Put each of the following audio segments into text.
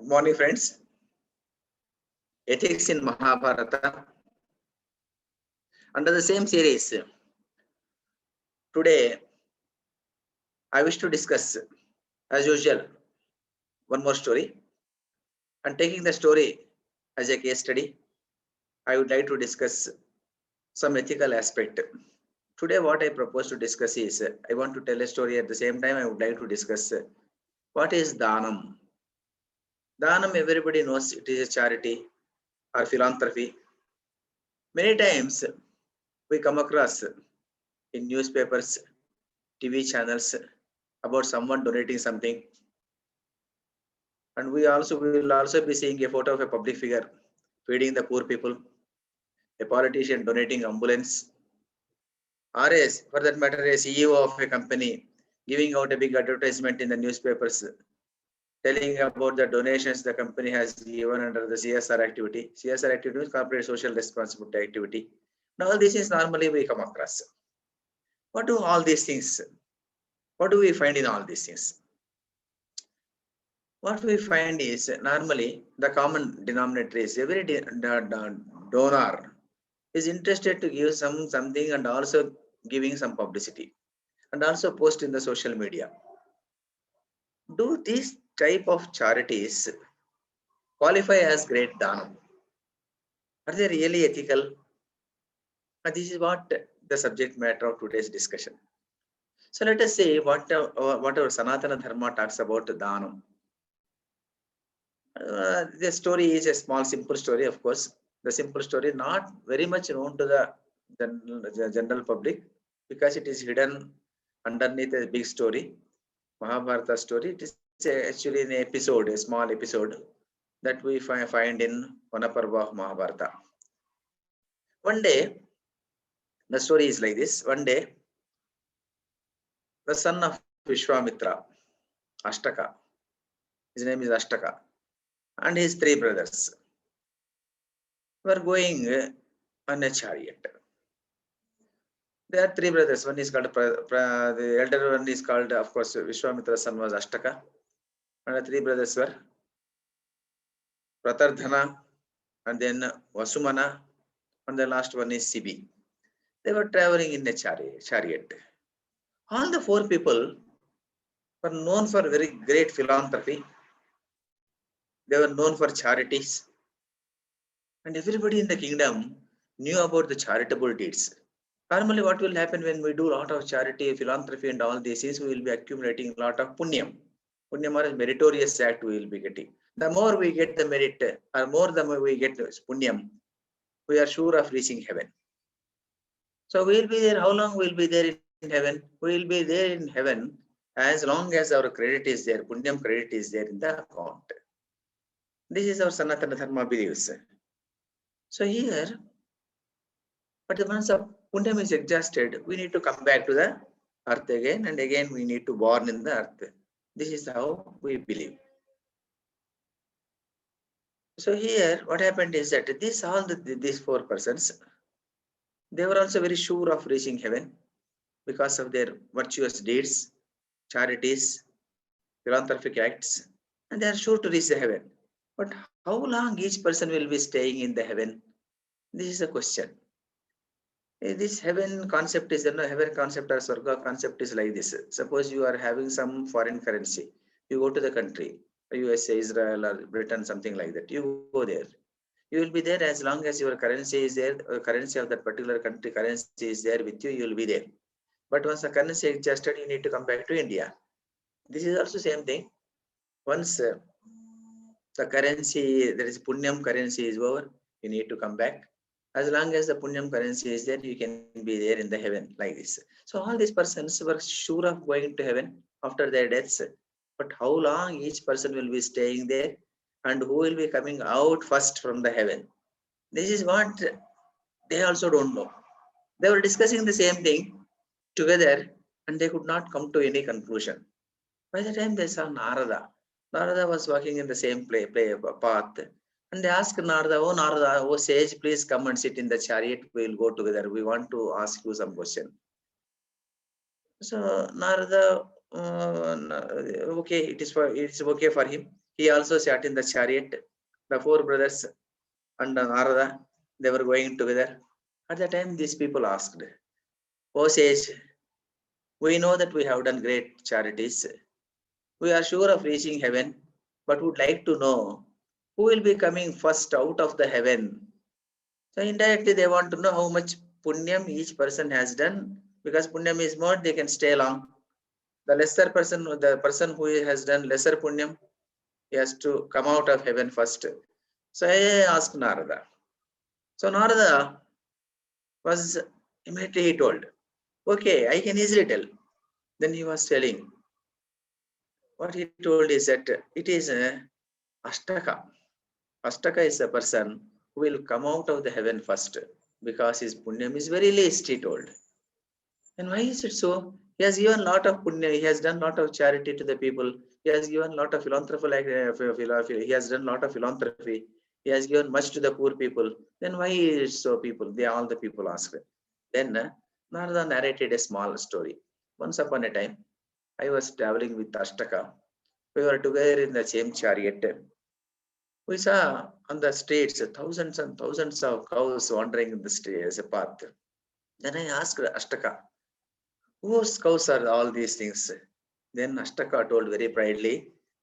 Good morning, friends. Ethics in Maha Bharata. Under the same series, today I wish to discuss, as usual, one more story. And taking the story as a case study, I would like to discuss some ethical aspect. Today, what I propose to discuss is, I want to tell a story at the same time. I would like to discuss what is Dānaṃ. Dānaṃ, everybody knows it is a charity or philanthropy. Many times we come across in newspapers, TV channels about someone donating something, and we will also be seeing a photo of a public figure feeding the poor people, a politician donating ambulance, or as for that matter a CEO of a company giving out a big advertisement in the newspapers telling about the donations the company has given under the CSR activity. CSR activity is corporate social responsibility activity. Now all these things normally we come across. What do all these things? What do we find in all these things? What we find is normally the common denominator is every donor is interested to give something and also giving some publicity and also post in the social media. Do these type of charities qualify as great Dānaṃ? Are they really ethical? And this is what the subject matter of today's discussion. So let us say what our Sanatana Dharma talks about Dānaṃ. The story is a small, simple story, of course. The simple story not very much known to the general public because it is hidden underneath a big story, Maha Bharata story. It is actually an episode, a small episode that we find in one parva of Maha Bharata. One day, the story is like this. One day, the son of Vishwamitra, Ashtaka, his name is Ashtaka, and his three brothers were going on a chariot. There are three brothers. One is called, the elder one is called, of course, Vishwamitra's son was Ashtaka, and the three brothers were Pratardhana, and then Vasumana, and the last one is Sibi. They were traveling in a chariot. All the four people were known for very great philanthropy. They were known for charities. And everybody in the kingdom knew about the charitable deeds. Normally, what will happen when we do a lot of charity, philanthropy, and all these things, we will be accumulating a lot of punyam. Punyam or meritorious act we will be getting. The more we get the merit, or more the more we get punyam, we are sure of reaching heaven. So we will be there. How long we will be there in heaven? We will be there in heaven as long as our credit is there, punyam credit is there in the account. This is our Sanatana Dharma beliefs. So here, but once the punyam is exhausted, we need to come back to the earth again, and again we need to born in the earth. This is how we believe. So here, what happened is that these four persons, they were also very sure of reaching heaven because of their virtuous deeds, charities, philanthropic acts, and they are sure to reach the heaven. But how long each person will be staying in the heaven? This is a question. This heaven concept is, heaven concept or Swarga concept is like this. Suppose you are having some foreign currency. You go to the country, USA, Israel, or Britain, something like that. You go there. You will be there as long as your currency is there, currency of that particular country currency is there with you, you will be there. But once the currency is adjusted, you need to come back to India. This is also same thing. Once the currency, there is punyam currency is over, you need to come back. As long as the punyam currency is there, you can be there in the heaven like this. So all these persons were sure of going to heaven after their deaths. But how long each person will be staying there and who will be coming out first from the heaven? This is what they also don't know. They were discussing the same thing together and they could not come to any conclusion. By the time they saw Narada, Narada was walking in the same path. And they asked Narada, oh sage, please come and sit in the chariot. We will go together. We want to ask you some question. So Narada, okay, it's okay for him. He also sat in the chariot. The four brothers and Narada, they were going together. At the time, these people asked, "O sage, we know that we have done great charities. We are sure of reaching heaven, but would like to know who will be coming first out of the heaven." So indirectly, they want to know how much punyam each person has done, because punyam is more, they can stay long. The lesser person, the person who has done lesser punyam, he has to come out of heaven first. So I asked Narada. So Narada was immediately he told, "Okay, I can easily tell." Then he was telling, what he told is that it is a Ashtaka. Ashtaka is a person who will come out of the heaven first because his punyam is very least, he told. And why is it so? He has given lot of punya, he has done lot of charity to the people, he has given lot of philanthropy, he has done lot of philanthropy, he has given much to the poor people. Then why is it so? People, they all the people asked. Then Narada narrated a small story. Once upon a time, I was traveling with Ashtaka. We were together in the same chariot. We saw on the streets thousands and thousands of cows wandering in the street as a path. Then I asked Ashtaka, "Whose cows are all these things?" Then Ashtaka told very proudly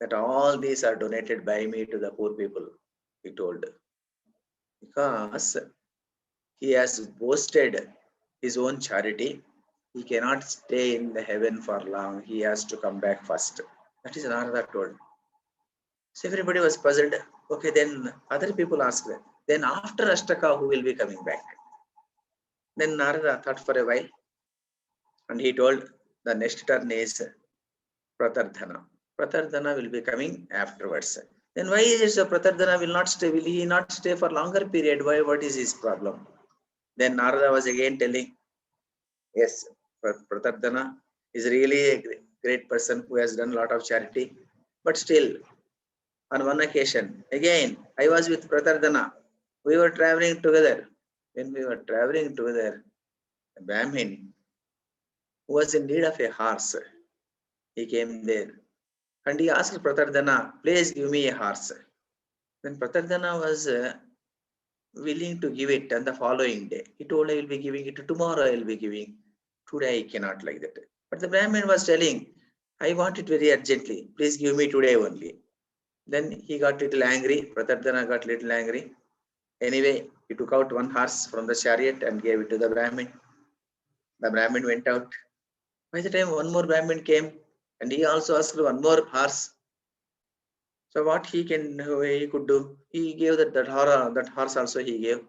that all these are donated by me to the poor people, he told. Because he has boasted his own charity, he cannot stay in the heaven for long. He has to come back first. That is Narada told. So everybody was puzzled. Okay, then other people asked, then after Ashtaka, who will be coming back? Then Narada thought for a while and he told, the next turn is Pratardhana. Pratardhana will be coming afterwards. Then why is it so? Pratardhana will not stay? Will he not stay for longer period? Why? What is his problem? Then Narada was again telling, yes, Pratardhana is really a great person who has done a lot of charity. But still, on one occasion, again, I was with Pratardhana. We were traveling together. When we were traveling together, a Brahmin who was in need of a horse, he came there. And he asked Pratardhana, please give me a horse. Then Pratardhana was willing to give it on the following day. He told, I will be giving it tomorrow, I will be giving. Today I cannot, like that. But the Brahmin was telling, I want it very urgently. Please give me today only. Then he got little angry. Pratardhana got little angry. Anyway, he took out one horse from the chariot and gave it to the Brahmin. The Brahmin went out. By the time one more Brahmin came, and he also asked one more horse. So what he could do, he gave that horse also he gave.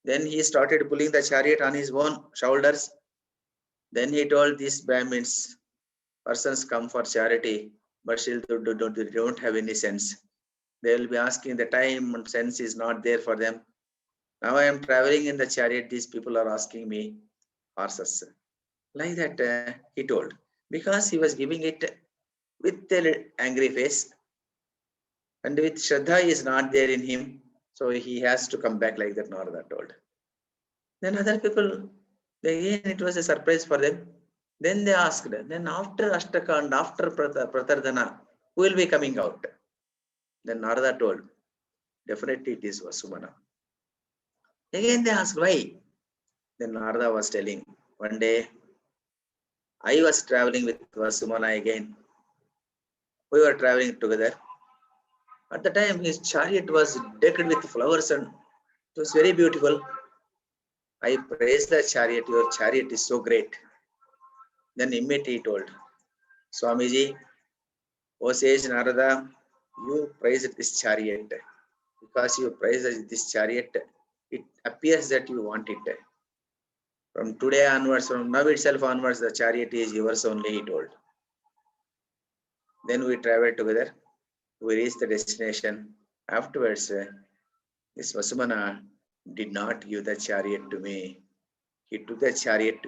Then he started pulling the chariot on his own shoulders. Then he told these Brahmins, persons come for charity, but still they don't have any sense. They will be asking, the time and sense is not there for them. Now I am traveling in the chariot, these people are asking me horses. Like that he told. Because he was giving it with an angry face, and with Shraddha is not there in him, so he has to come back, like that Narada told. Then other people, again it was a surprise for them. Then they asked, then after Ashtaka and after Pratardhana, who will be coming out? Then Narada told, definitely it is Vasumana. Again they asked, why? Then Narada was telling, one day I was traveling with Vasumana again. We were traveling together. At the time, his chariot was decked with flowers and it was very beautiful. I praised the chariot, your chariot is so great. Then immediately he told, Swamiji, O sage Narada, you praised this chariot. Because you praised this chariot, it appears that you want it. From today onwards, from now itself onwards, the chariot is yours only, he told. Then we traveled together. We reached the destination. Afterwards, this Vasumana did not give the chariot to me. He took the chariot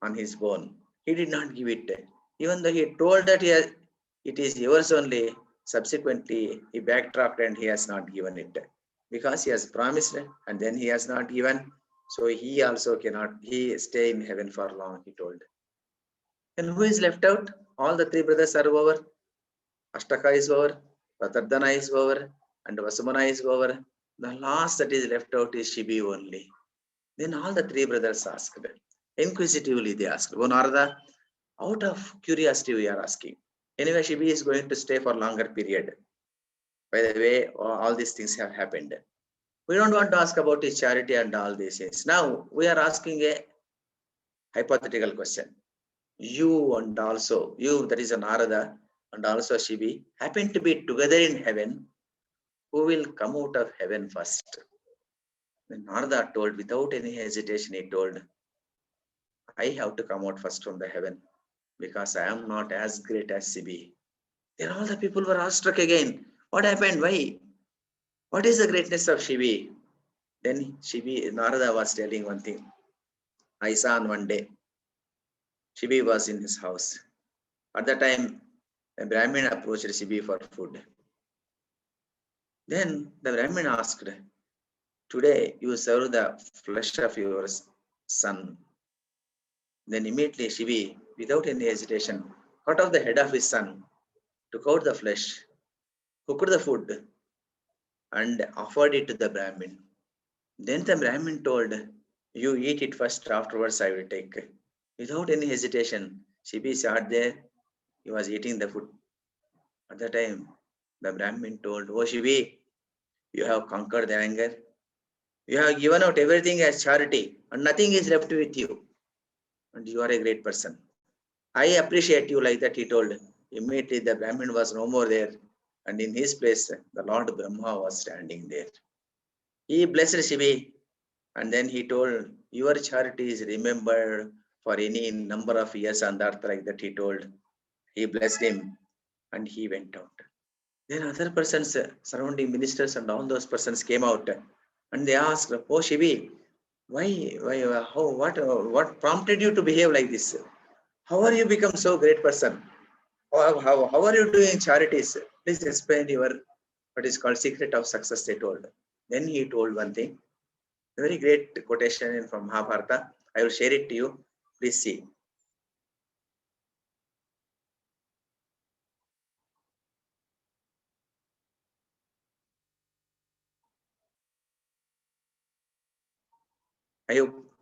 on his own. He did not give it. Even though he told that it is yours only, subsequently he backtracked and he has not given it. Because he has promised and then he has not given, so he also cannot, he stay in heaven for long, he told. And who is left out? All the three brothers are over. Ashtaka is over. Pratardhana is over and Vasumana is over. The last that is left out is Shibi only. Then all the three brothers asked. Inquisitively they asked, "Oh Narada, out of curiosity we are asking. Anyway, Shibi is going to stay for longer period. By the way, all these things have happened. We don't want to ask about his charity and all these things. Now we are asking a hypothetical question. You and also you, that is a Narada, and also Shibi, happen to be together in heaven. Who will come out of heaven first?" Then Narada told, without any hesitation, he told, "I have to come out first from the heaven because I am not as great as Shibi." Then all the people were awestruck again. What happened? Why? What is the greatness of Shibi? Then Narada was telling one thing. I saw on one day, Shibi was in his house. At the time, a Brahmin approached Shibi for food. Then the Brahmin asked, "Today you serve the flesh of your son." Then immediately Shibi, without any hesitation, cut off the head of his son, took out the flesh, cooked the food, and offered it to the Brahmin. Then the Brahmin told, "You eat it first, afterwards I will take." Without any hesitation, Shibi sat there, he was eating the food. At the time, the Brahmin told, "Oh Shibi, you have conquered the anger. You have given out everything as charity, and nothing is left with you. And you are a great person. I appreciate you," like that he told. Immediately the Brahmin was no more there, and in his place, the Lord Brahma was standing there. He blessed Shibi, and then he told, "Your charity is remembered for any number of years on the earth," like that he told. He blessed him, and he went out. Then other persons, surrounding ministers and all those persons came out, and they asked, "Oh Shibi, what prompted you to behave like this? How are you become so great person? How are you doing charities? Please explain your what is called secret of success," they told. Then he told one thing, a very great quotation from Maha Bharata. I will share it to you. Please see.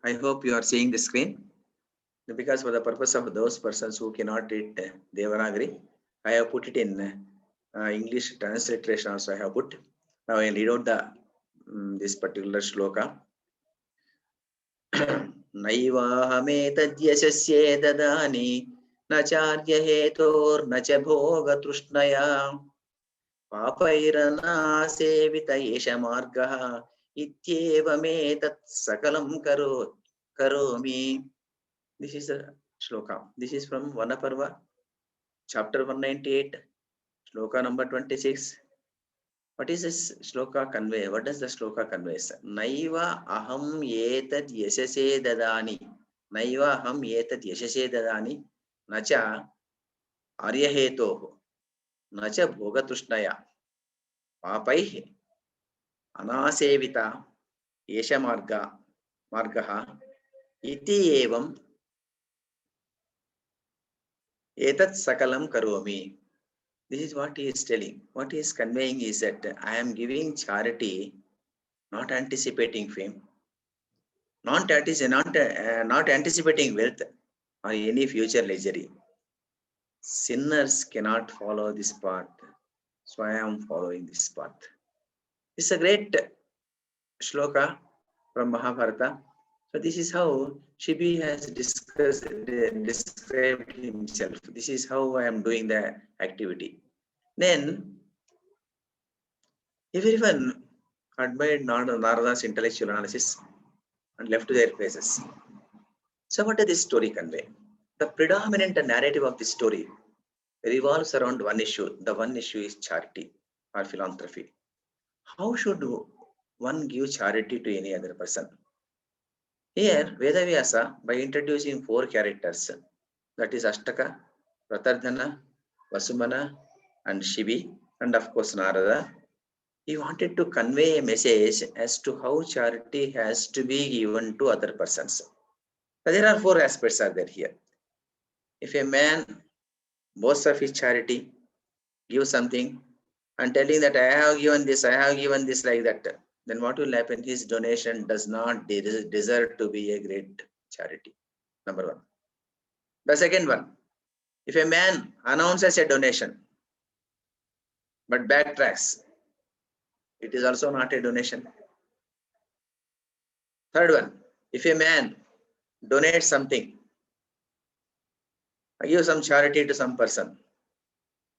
I hope you are seeing the screen. Because for the purpose of those persons who cannot read Devanagari, I have put it in English transliteration also I have put. Now I will read out this particular shloka. नैवाहमेतद्यशस्ये ददानि न चार्यहेतोर्न च भोगतृष्णया पापैरनासेवित एष मार्गः इत्येवमेतत् सकलं करोमि. This is a shloka. This is from Vanaparva, chapter 198, shloka number 26. What is this shloka convey? What does the shloka convey? Naiva aham etad yashase dadani. Naiva aham etad yashase dadani. Nacha aryahetoh. Nacha bhogatushnaya. Papaihi. Anasevita. Yesha margaha. Iti evam. Etat sakalam karomi. This is what he is telling. What he is conveying is that I am giving charity, not anticipating fame, not anticipating wealth or any future luxury. Sinners cannot follow this path, so I am following this path. This is a great shloka from Mahabharata. So this is how Shibi has described himself. This is how I am doing the activity. Then everyone admired Narada's intellectual analysis and left to their places. So what does this story convey? The predominant narrative of this story revolves around one issue. The one issue is charity or philanthropy. How should one give charity to any other person? Here, Vedavyasa, by introducing 4 characters, that is Ashtaka, Pratardhana, Vasumana, and Shibi, and of course Narada, he wanted to convey a message as to how charity has to be given to other persons. But there are 4 aspects are there here. If a man boasts of his charity, gives something, and telling that I have given this, like that, then what will happen? His donation does not deserve to be a great charity. Number one. The second one, if a man announces a donation but backtracks, it is also not a donation. Third one, if a man donates something, give some charity to some person,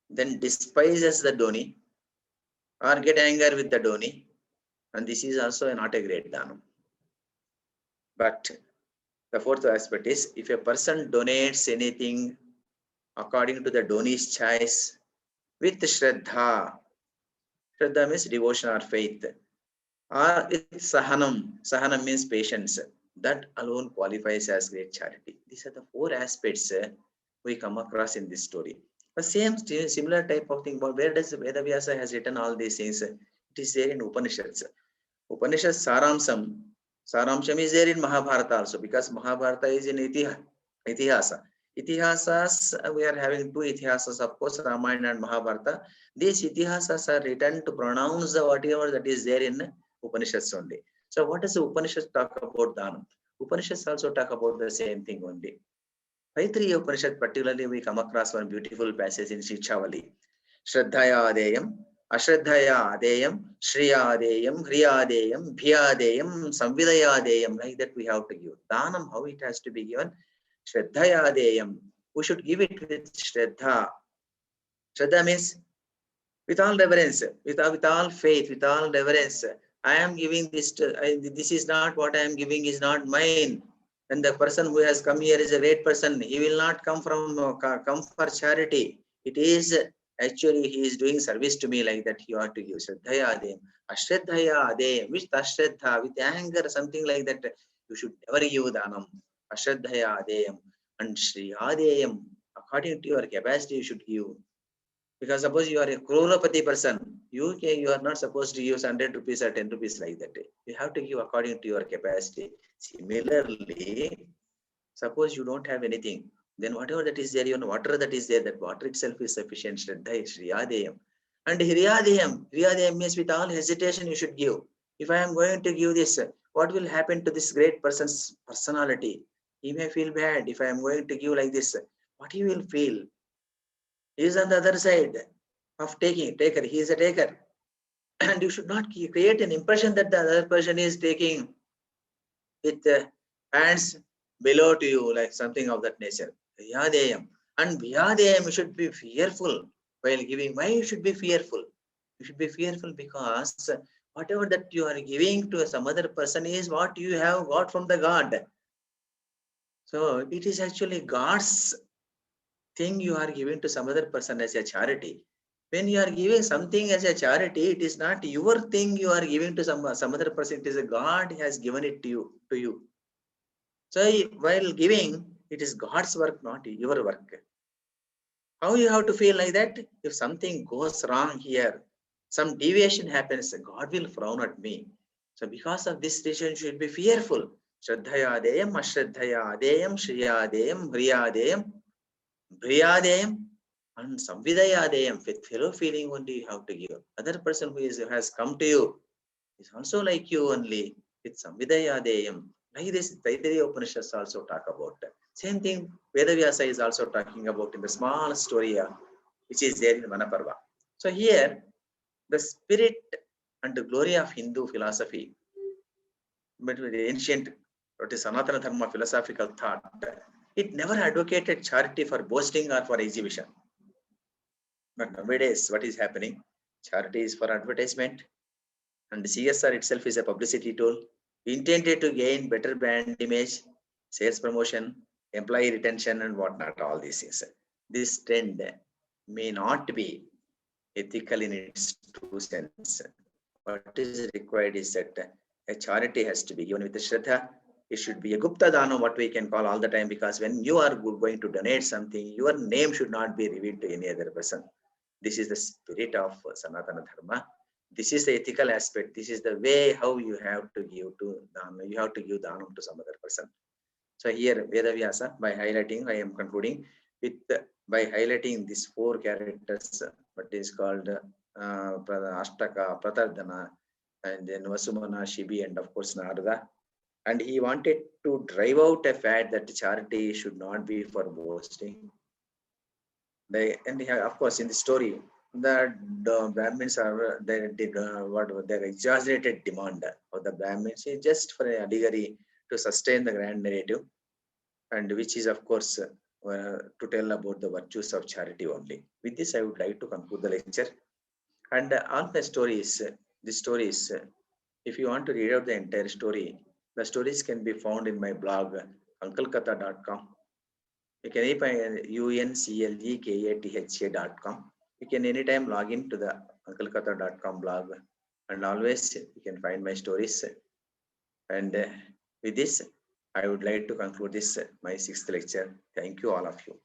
then despises the donee or get anger with the donee, and this is also not a great dānaṃ. But the fourth aspect is, if a person donates anything according to the donee's choice with Shraddha, Shraddha means devotion or faith, or with Sahanam means patience, that alone qualifies as great charity. These are the four aspects we come across in this story. The similar type of thing, but where does Vedavyasa has written all these things? It is there in Upanishads. Upanishad Saramsham is there in Maha Bharata also, because Maha Bharata is in Itihasa. Itihasas, we are having two Itihasas, of course, Ramayana and Mahabharata. These Itihasas are written to pronounce the whatever that is there in Upanishads only. So what does the Upanishads talk about dānaṃ? Upanishads also talk about the same thing only. Taittiriya Upanishad particularly we come across one beautiful passage in Shichavali. Shraddhaya adeyam, ashraddhaya adeyam, shriya adeyam, hriya adeyam, bhiya adeyam, samvidaya adeyam. Like that we have to give. Dānaṃ, how it has to be given? Shraddhaya adeyam. We should give it with Shraddha. Shraddha means with all reverence, with all faith, with all reverence. I am giving this, this is not what I am giving, is not mine. And the person who has come here is a great person. He will not come for charity. It is actually he is doing service to me, like that you have to give. Shraddhaya adeyam. Ashraddhaya adeyam. With ashraddha, with anger, something like that, you should never give dānaṃ. Ashraddhaya adeyam. And shriya adeyam. According to your capacity, you should give. Because suppose you are a crorepati person, you are not supposed to use 100 rupees or 10 rupees like that. You have to give according to your capacity. Similarly, suppose you don't have anything, then whatever that is there, even water that is there, that water itself is sufficient. Shraddha is Hriyadeyam. And Hriyadeyam means with all hesitation you should give. If I am going to give this, what will happen to this great person's personality? He may feel bad. If I am going to give like this, what he will feel? He is on the other side of taker. He is a taker. And you should not create an impression that the other person is taking with hands below to you, like something of that nature. Vyādeyam. And Vyādeyam, you should be fearful while giving. Why you should be fearful? You should be fearful because whatever that you are giving to some other person is what you have got from the God. So it is actually God's thing you are giving to some other person as a charity. When you are giving something as a charity, it is not your thing you are giving to some other person. It is a God has given it to you. So while giving, it is God's work, not your work. How you have to feel like that? If something goes wrong here, some deviation happens, God will frown at me. So because of this reason, you should be fearful. Shraddhaya adeyam, ashraddhaya adeyam, shriya adeyam, hriya adeyam, Briyadeyam, and Samvidayadeyam. With fellow feeling only you have to give. Other person who has come to you is also like you only with Samvidayadeyam. Like this, Taittiriya Upanishads also talk about that. Same thing Vedavyasa is also talking about in the small story which is there in Vanaparva. So here, the spirit and the glory of Hindu philosophy, but with the ancient, what is Sanatana Dharma philosophical thought, it never advocated charity for boasting or for exhibition. But nowadays, what is happening? Charity is for advertisement, and CSR itself is a publicity tool intended to gain better brand image, sales promotion, employee retention, and whatnot, all these things. This trend may not be ethical in its true sense. What is required is that a charity has to be given with the Shraddha. It should be a Gupta Dānaṃ, what we can call all the time, because when you are going to donate something, your name should not be revealed to any other person. This is the spirit of Sanatana Dharma. This is the ethical aspect. This is the way how you have to give to Dānaṃ. You have to give Dānaṃ to some other person. So here, Vedavyasa, by highlighting, I am concluding with by highlighting these four characters what is called Ashtaka, Pratardhana, and then Vasumana, Shibi, and of course Narada. And he wanted to drive out a fact that charity should not be for boasting. Of course, in the story, the Brahmins are they did what their exaggerated demand of the Brahmins is just for a allegory to sustain the grand narrative, and which is of course to tell about the virtues of charity only. With this, I would like to conclude the lecture. And all the stories, if you want to read out the entire story, the stories can be found in my blog, unclekatha.com. You can unclekatha.com. You can anytime log in to the unclekatha.com blog, and always you can find my stories. And with this, I would like to conclude this my 6th lecture. Thank you, all of you.